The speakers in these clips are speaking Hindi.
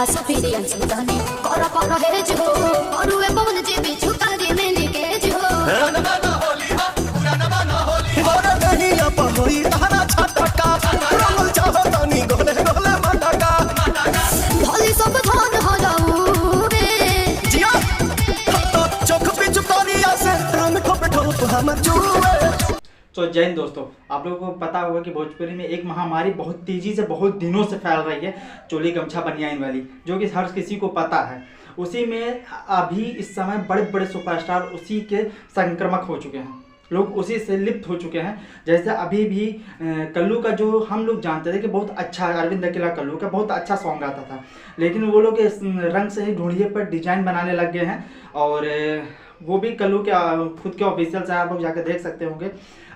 सुपीरियर सुल्तानी कोरा कोरा है जो और वे पवन जी बिछू तारी में निके जो रनवाना होली हा पुराना होली हो नहीं अब होई तारा छटका रंगल चाहतानी गोले गोले मटका भोली सब धान हो जाऊ रे जिया तो चोख पे चुकानिया से रंग ठोप ठोप हमर जुए। तो जय हिंद दोस्तों, आप लोगों को पता होगा कि भोजपुरी में एक महामारी बहुत तेजी से बहुत दिनों से फैल रही है, चोली गमछा बनियाइन वाली, जो कि हर किसी को पता है। उसी में अभी इस समय बड़े बड़े सुपरस्टार उसी के संक्रमक हो चुके हैं, लोग उसी से लिप्त हो चुके हैं। जैसे अभी भी कल्लू का जो हम लोग जानते थे कि बहुत अच्छा अरविंद अकेला कल्लू का बहुत अच्छा सॉन्ग आता था, लेकिन वो लोग इस रंग से ही ढूंढिए पर डिजाइन बनाने लग गए हैं। और वो भी कल्लू के खुद के ऑफिशियल से आप लोग जाकर देख सकते होंगे।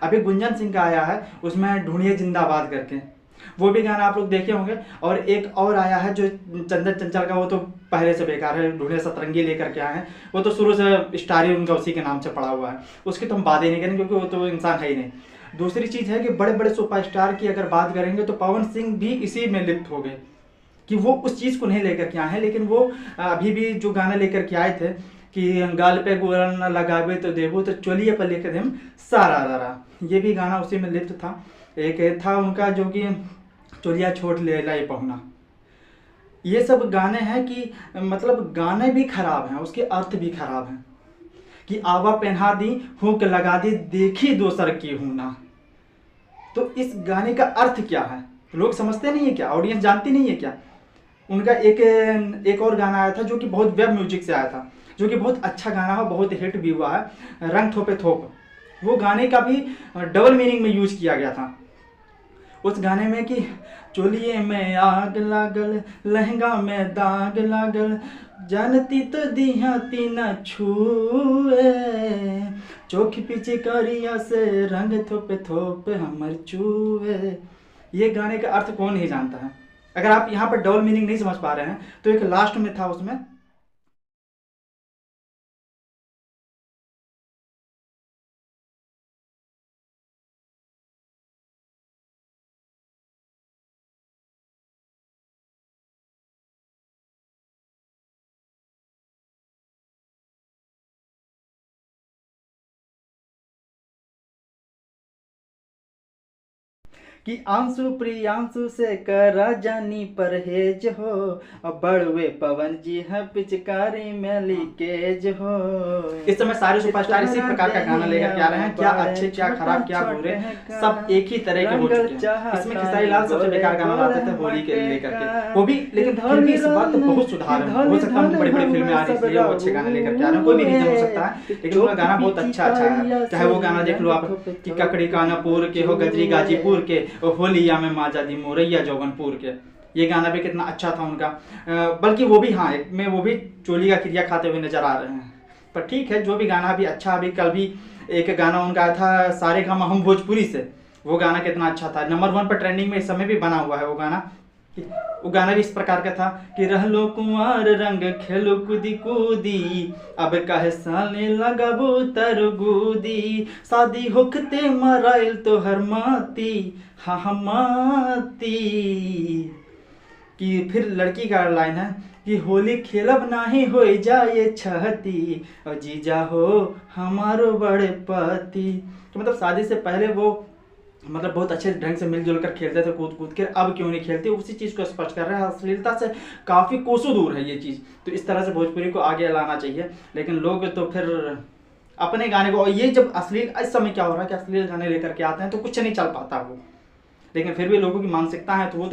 अभी गुंजन सिंह का आया है, उसमें ढूंढिए जिंदाबाद करके, वो भी गाना आप लोग देखे होंगे। और एक और आया है जो चंदन चंचल का, वो तो पहले से बेकार है, ढूंढिए सतरंगी लेकर के आए हैं। वो तो शुरू से स्टार ही उनका उसी के नाम से पड़ा हुआ है, उसकी तो हम बात ही नहीं करेंगे क्योंकि वो तो इंसान है ही नहीं। दूसरी चीज़ है कि बड़े बड़े सुपरस्टार की अगर बात करेंगे तो पवन सिंह भी इसी में लिप्त हो गए कि वो उस चीज़ को नहीं लेकर के आए हैं। लेकिन वो अभी भी जो गाना लेकर के आए थे कि गाल पे गोरा न लगावे तो देवो तो चोलिए पर लेकर हम सारा रारा, ये भी गाना उसी में लिप्त था। एक था उनका जो कि चोलिया छोड़ ले लाई पहुना। ये सब गाने हैं कि मतलब गाने भी खराब हैं, उसके अर्थ भी खराब हैं कि आवा पहना दी हुक लगा दी देखी दोसर की हूं ना। तो इस गाने का अर्थ क्या है, लोग समझते नहीं है क्या, ऑडियंस जानती नहीं है क्या। उनका एक और गाना आया था जो कि बहुत वेब म्यूजिक से आया था, जो कि बहुत अच्छा गाना है, बहुत हिट भी हुआ है, रंग थोपे थोप। वो गाने का भी डबल मीनिंग में यूज किया गया था उस गाने में कि चोलिए में आग लागल लहंगा में दाग लागल जानती तो दिया तीना छुए चोख पीछे करिया से रंग थोपे थोप हमर चूए। ये गाने का अर्थ कौन नहीं जानता है। अगर आप यहाँ पर डबल मीनिंग नहीं समझ पा रहे हैं तो एक लास्ट में था उसमें कि आंसू प्रियांशु से करा जानी परहेज हो, अब बड़वे पवन जी है पिचकारी में लीकेज हो। इस समय सारे सुपरस्टार इसी प्रकार का गाना लेकर के आ रहे हैं, क्या अच्छे क्या खराब क्या बुरे, सब एक ही तरह के हो चुके हैं। इसमें खेसारी लाल सबसे बेकार गाना लाते थे होली के लेकर के, वो भी, लेकिन फिर भी इस बार तो बहुत सुधार है। हो सकता है बड़ी बड़ी फिल्में आ रही इसलिए वो अच्छे गाने लेकर के आ रहे हैं, कोई भी रीजन हो सकता है, लेकिन उनका गाना बहुत अच्छा है। चाहे वो गाना देख लो आप कि ककड़ी कानापुर के हो गजरी गाजीपुर के होलिया में माजा दी मोरैया जौगनपुर के, ये गाना भी कितना अच्छा था उनका। बल्कि वो भी हाँ में वो भी चोली का क्रिया खाते हुए नजर आ रहे हैं। पर ठीक है, जो भी गाना भी अच्छा। अभी कल भी एक गाना उनका आया था सारे गामा हम भोजपुरी से, वो गाना कितना अच्छा था, नंबर 1 पर ट्रेंडिंग में इस समय भी बना हुआ है वो गाना। वो गाना भी इस प्रकार का था कि रहलो कुंवर रंग खेलो कूदी कूदी अब कहे साले लगाबो तरगूदी शादी होखते मराइल तो हर माती हा माती। कि फिर लड़की का लाइन है कि होली खेलब नाही हो जाए छहती और जीजा हो हमारो बड़े पति। तो मतलब शादी से पहले वो मतलब बहुत अच्छे ढंग से मिलजुल कर खेलते थे कूद कूद कर, अब क्यों नहीं खेलते, उसी चीज़ को स्पष्ट कर रहे हैं। अश्लीलता से काफ़ी कोसों दूर है ये चीज़, तो इस तरह से भोजपुरी को आगे लाना चाहिए। लेकिन लोग तो फिर अपने गाने को, और ये जब अश्लील इस समय क्या हो रहा है कि अश्लील गाने लेकर के आते हैं तो कुछ नहीं चल पाता वो, लेकिन फिर भी लोगों की मानसिकता है तो वो तो